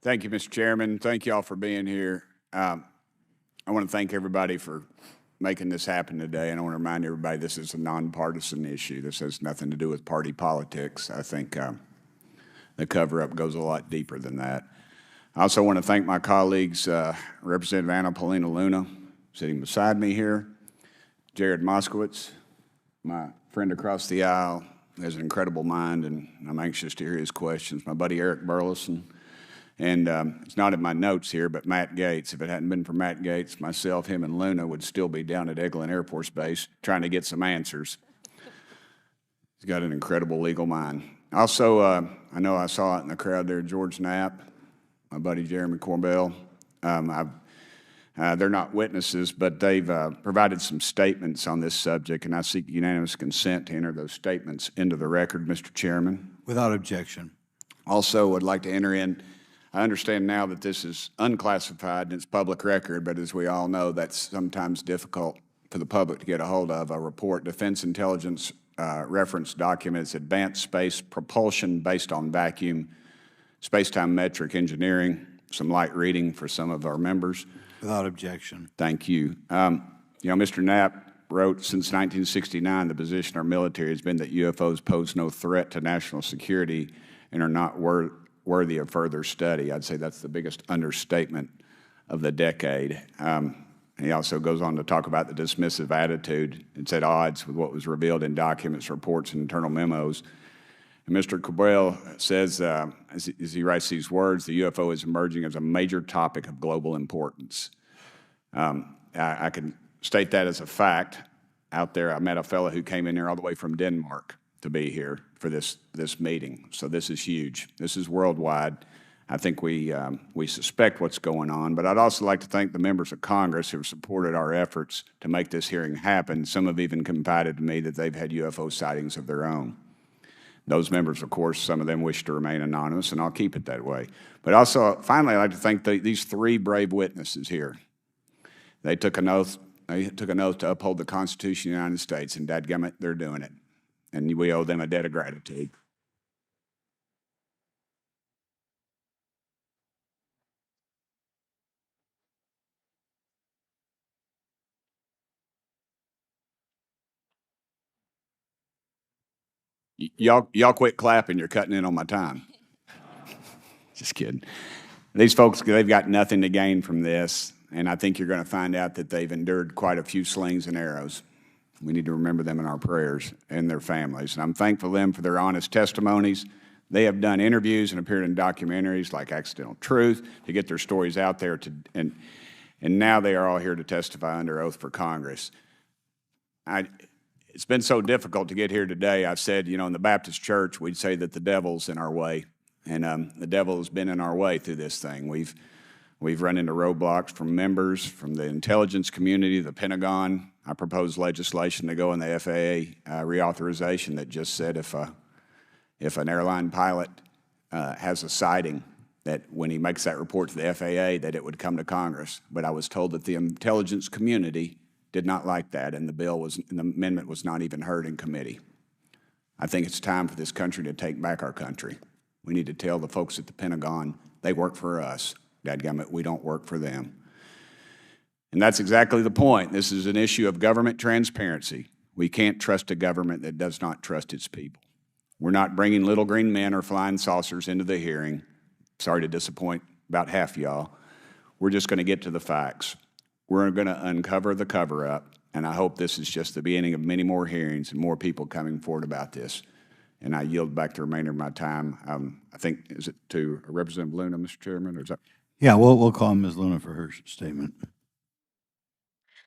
Thank you, Mr. Chairman. Thank you all for being here. I want to thank everybody for making this happen today, and I want to remind everybody this is a nonpartisan issue. This has nothing to do with party politics. I think the cover-up goes a lot deeper than that. I also want to thank my colleagues, Representative Anna Paulina Luna, sitting beside me here, Jared Moskowitz, my friend across the aisle, has an incredible mind, and I'm anxious to hear his questions, my buddy Eric Burleson, and it's not in my notes here, but Matt Gates. If it hadn't been for Matt Gates, myself, him, and Luna would still be down at Eglin Air Force Base trying to get some answers. He's got an incredible legal mind. Also, I know I saw it in the crowd there, George Knapp, my buddy Jeremy Corbell. They're not witnesses, but they've provided some statements on this subject, and I seek unanimous consent to enter those statements into the record, Mr. Chairman. Without objection. Also, would like to enter in, I understand now that this is unclassified and it's public record, but as we all know, that's sometimes difficult for the public to get a hold of. A report, Defense Intelligence Reference Documents, Advanced Space Propulsion Based on Vacuum, Space-Time Metric Engineering, some light reading for some of our members. Without objection. Thank you. Mr. Knapp wrote, since 1969, the position of our military has been that UFOs pose no threat to national security and are not worthy of further study. I'd say that's the biggest understatement of the decade. He also goes on to talk about the dismissive attitude. It's at odds with what was revealed in documents, reports, and internal memos. And Mr. Cabral says, as he writes these words, the UFO is emerging as a major topic of global importance. I can state that as a fact. Out there, I met a fellow who came in here all the way from Denmark to be here for this meeting. So this is huge. This is worldwide. I think we suspect what's going on, but I'd also like to thank the members of Congress who have supported our efforts to make this hearing happen. Some have even confided to me that they've had UFO sightings of their own. Those members, of course, some of them wish to remain anonymous, and I'll keep it that way. But also, finally, I'd like to thank these three brave witnesses here. They took an oath. They took an oath to uphold the Constitution of the United States, and dadgummit, they're doing it. And we owe them a debt of gratitude. Y'all quit clapping. You're cutting in on my time. Just kidding. These folks, they've got nothing to gain from this, and I think you're going to find out that they've endured quite a few slings and arrows. We need to remember them in our prayers and their families. And I'm thankful to them for their honest testimonies. They have done interviews and appeared in documentaries like Accidental Truth to get their stories out there, and now they are all here to testify under oath for Congress. It's been so difficult to get here today. I've said, in the Baptist church, we'd say that the devil's in our way, and the devil has been in our way through this thing. We've run into roadblocks from members, from the intelligence community, the Pentagon. I proposed legislation to go in the FAA reauthorization that just said if an airline pilot has a sighting, that when he makes that report to the FAA, that it would come to Congress. But I was told that the intelligence community did not like that, and the amendment was not even heard in committee. I think it's time for this country to take back our country. We need to tell the folks at the Pentagon they work for us. Dadgummit, we don't work for them. And that's exactly the point. This is an issue of government transparency. We can't trust a government that does not trust its people. We're not bringing little green men or flying saucers into the hearing. Sorry to disappoint about half y'all. We're just going to get to the facts. We're going to uncover the cover-up, and I hope this is just the beginning of many more hearings and more people coming forward about this. And I yield back the remainder of my time. I think, is it to Representative Luna, Mr. Chairman, or is that? Yeah, we'll call Ms. Luna for her statement.